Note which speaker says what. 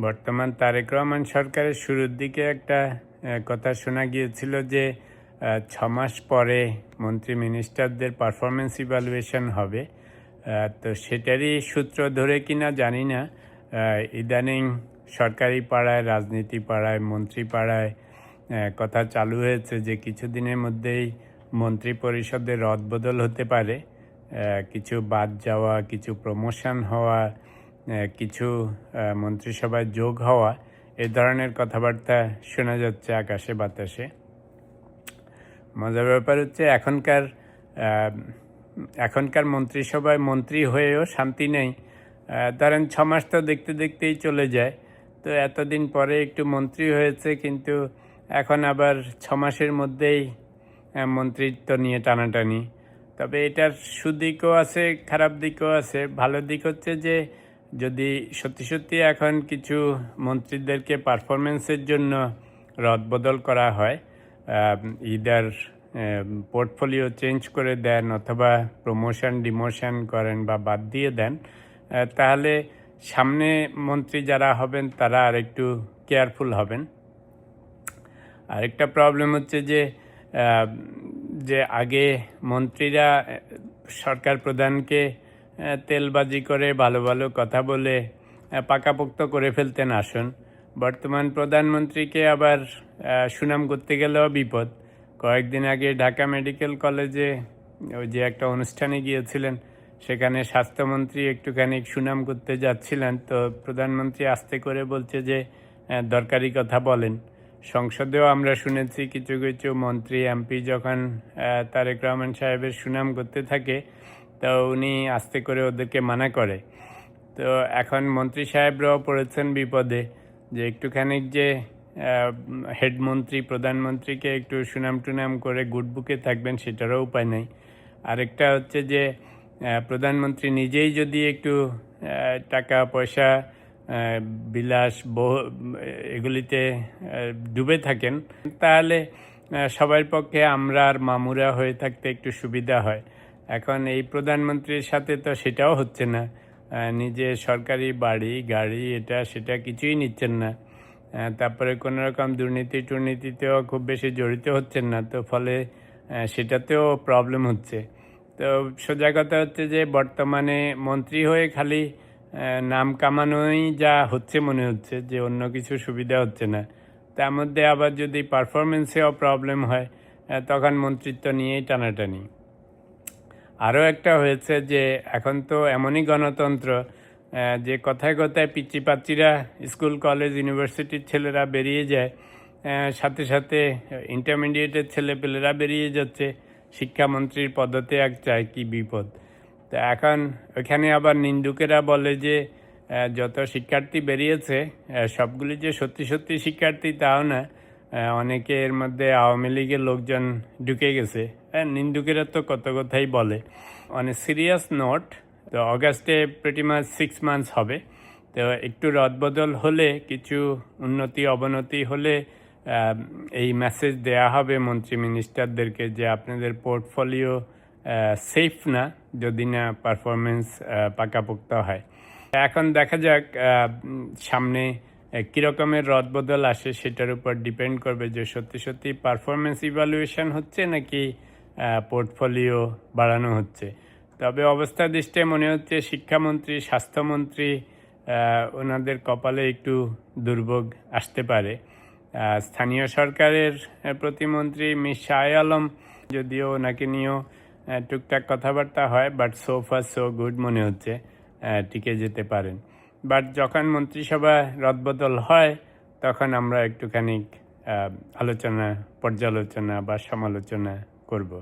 Speaker 1: বর্তমান তারেক রহমান সরকারের শুরুর দিকে একটা কথা শোনা গিয়েছিল যে 6 মাস পরে মন্ত্রী মিনিস্টারদের পারফরমেন্স ইভ্যালুয়েশন হবে। তো সেটারই সূত্র ধরে কিনা জানি না, ইদানিং সরকারি পাড়ায়, রাজনীতি পাড়ায়, মন্ত্রী পাড়ায় কথা চালু হয়েছে যে কিছুদিনের মধ্যেই মন্ত্রী পরিষদের রদবদল হতে পারে। কিছু বাদ যাওয়া, কিছু প্রমোশন হওয়া, কিছু মন্ত্রিসভায় যোগ হওয়া, এ ধরনের কথাবার্তা শোনা যাচ্ছে আকাশে বাতাসে। মজার ব্যাপার হচ্ছে এখনকার মন্ত্রিসভায় মন্ত্রী হয়েও শান্তি নেই। ধরেন 6 মাস তো দেখতে দেখতেই চলে যায়, তো এতদিন পরে একটু মন্ত্রী হয়েছে, কিন্তু এখন আবার 6 মাসের মধ্যেই মন্ত্রিত্ব নিয়ে টানাটানি। তবে এটার সুদিকও আছে, খারাপ দিকও আছে। ভালো দিক হচ্ছে যে যদি সত্যি সত্যি এখন কিছু মন্ত্রীদেরকে পারফরমেন্সের জন্য রদবদল করা হয়, ইদার পোর্টফোলিও চেঞ্জ করে দেন অথবা প্রমোশন ডিমোশন করেন বা বাদ দিয়ে দেন, তাহলে সামনে মন্ত্রী যারা হবেন তারা আরেকটু কেয়ারফুল হবেন। আরেকটা প্রবলেম হচ্ছে যে আগে মন্ত্রীরা সরকার প্রধানকে তেলবাজি করে ভালো ভালো কথা বলে পাকাপোক্ত করে ফেলতেন আসন। বর্তমান প্রধানমন্ত্রীকে আবার সুনাম করতে গেলেও বিপদ। কয়েকদিন আগে ঢাকা মেডিকেল কলেজে ওই যে একটা অনুষ্ঠানে গিয়েছিলেন, সেখানে স্বাস্থ্যমন্ত্রী একটুখানি সুনাম করতে যাচ্ছিলেন, তো প্রধানমন্ত্রী আস্তে করে বলছে যে দরকারি কথা বলেন। সংসদেও আমরা শুনেছি কিছু কিছু মন্ত্রী এমপি যখন তারেক রহমান সাহেবের সুনাম করতে থাকে, তো উনি আস্তে করে ওদেরকে মানা করে। তো এখন মন্ত্রী সাহেবরাও পড়েছেন বিপদে যে একটুখানি যে হেডমন্ত্রী প্রধানমন্ত্রীকে একটু সুনাম টুনাম করে গুড বুকে থাকবেন, সেটারও উপায় নেই। আরেকটা হচ্ছে যে প্রধানমন্ত্রী নিজেই যদি একটু টাকা পয়সা বিলাস এগুলিতে ডুবে থাকেন, তাহলে সবার পক্ষে আমরা আর মামুরা হয়ে থাকতে একটু সুবিধা হয়। এখন এই প্রধানমন্ত্রীর সাথে তো সেটাও হচ্ছে না, নিজে সরকারি বাড়ি গাড়ি এটা সেটা কিছুই নিচ্ছেন না, তারপরে কোনো রকম দুর্নীতিতেও খুব বেশি জড়িত হচ্ছেন না, তো ফলে সেটাতেও প্রবলেম হচ্ছে। তো সোজা কথা হচ্ছে যে বর্তমানে মন্ত্রী হয়ে খালি নাম কামানোই যা হচ্ছে মনে হচ্ছে, যে অন্য কিছু সুবিধা হচ্ছে না। তার মধ্যে আবার যদি পারফরমেন্সেও প্রবলেম হয়, তখন মন্ত্রিত্ব নিয়েই টানাটানি। আরও একটা হয়েছে যে এখন তো এমনই গণতন্ত্র যে কথায় কথায় পিচ্চি পাচ্চিরা স্কুল কলেজ ইউনিভার্সিটির ছেলেরা বেরিয়ে যায়, সাথে সাথে ইন্টারমিডিয়েটের ছেলেপেলেরা বেরিয়ে যাচ্ছে। শিক্ষামন্ত্রীর পদত্যাগ চায়, কি বিপদ। তো এখন ওখানে আবার নিন্দুকেরা বলে যে যত শিক্ষার্থী বেরিয়েছে সবগুলি যে সত্যি সত্যি শিক্ষার্থী তাও না, অনেকে এর মধ্যে আওয়ামী লীগের লোকজন ঢুকে গেছে। নিন্দুকেরা তো কত কথাই বলে। অন এ সিরিয়াস নোট, তো অগাস্টে প্রিটি মাচ 6 মান্থস হবে, তো একটু রদবদল হলে, কিছু উন্নতি অবনতি হলে এই মেসেজ দেয়া হবে মন্ত্রী মিনিস্টারদেরকে যে আপনাদের পোর্টফোলিও সেফ না যদি না পারফরমেন্স পাকাপোক্ত হয়। এখন দেখা যাক সামনে কীরকমের রদবদল আসে, সেটার উপর ডিপেন্ড করবে যে সত্যি সত্যি পারফরমেন্স ইভ্যালুয়েশন হচ্ছে নাকি পোর্টফোলিও বাড়ানো হচ্ছে। তবে অবস্থা দৃষ্টে মনে হচ্ছে শিক্ষামন্ত্রী, স্বাস্থ্যমন্ত্রী ওনাদের কপালে একটু দুর্ভোগ আসতে পারে। স্থানীয় সরকারের প্রতিমন্ত্রী মিস শাহ আলম, যদিও ওনাকে নিয়েও টুকটাক কথাবার্তা হয়, but so far so good মনে হচ্ছে, টিকে যেতে পারেন। বাট যখন মন্ত্রিসভা রদবদল হয় তখন আমরা একটুখানি আলোচনা, পর্যালোচনা বা সমালোচনা করব।